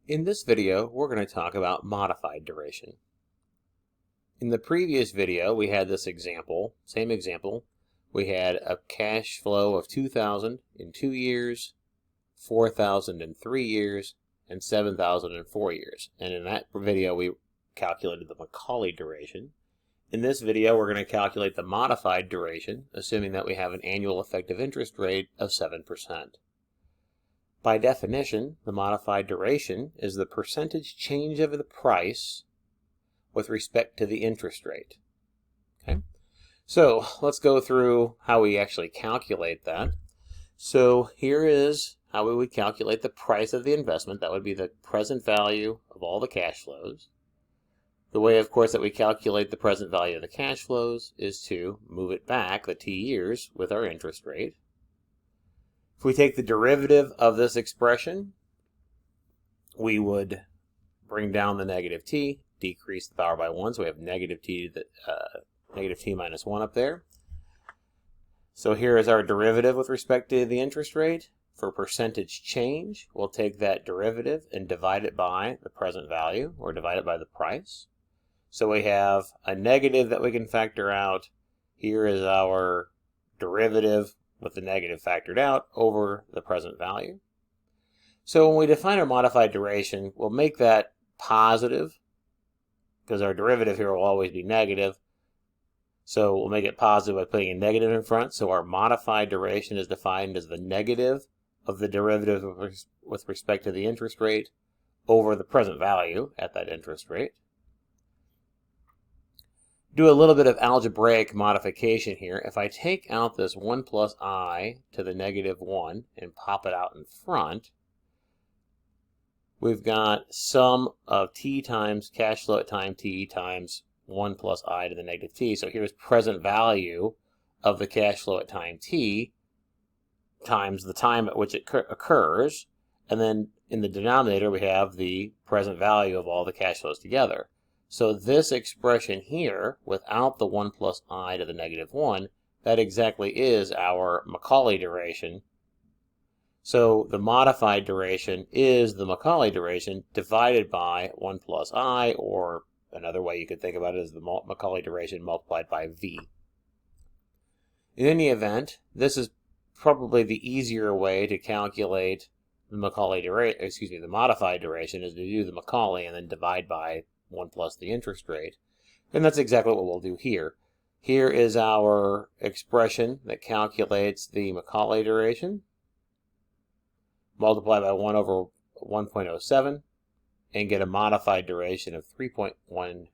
In this video, we're going to talk about modified duration. In the previous video, we had this example, same example. We had a cash flow of $2,000 in 2 years, $4,000 in 3 years, and $7,000 in 4 years. And in that video, we calculated the Macaulay duration. In this video, we're going to calculate the modified duration, assuming that we have an annual effective interest rate of 7%. By definition, the modified duration is the percentage change of the price with respect to the interest rate. Okay, so let's go through how we actually calculate that. So here is how we would calculate the price of the investment. That would be the present value of all the cash flows. The way, of course, that we calculate the present value of the cash flows is to move it back the t years with our interest rate. If we take the derivative of this expression, we would bring down the negative t, decrease the power by 1, so we have negative t minus 1 up there. So here is our derivative with respect to the interest rate. For percentage change, we'll take that derivative and divide it by the present value, or divide it by the price. So we have a negative that we can factor out. Here is our derivative with the negative factored out over the present value. So when we define our modified duration, we'll make that positive, because our derivative here will always be negative. So we'll make it positive by putting a negative in front. So our modified duration is defined as the negative of the derivative with respect to the interest rate over the present value at that interest rate. Do a little bit of algebraic modification here. If I take out this 1 plus I to the negative 1 and pop it out in front, we've got sum of t times cash flow at time t times 1 plus I to the negative t. So here's present value of the cash flow at time t times the time at which it occurs. And then in the denominator, we have the present value of all the cash flows together. So this expression here, without the 1 plus I to the negative 1, that exactly is our Macaulay duration. So the modified duration is the Macaulay duration divided by 1 plus I, or another way you could think about it is the Macaulay duration multiplied by V. In any event, this is probably the easier way to calculate the Macaulay duration, the modified duration, is to do the Macaulay and then divide by 1 plus the interest rate. And that's exactly what we'll do here. Here is our expression that calculates the Macaulay duration. Multiply by 1 over 1.07 and get a modified duration of 3.128.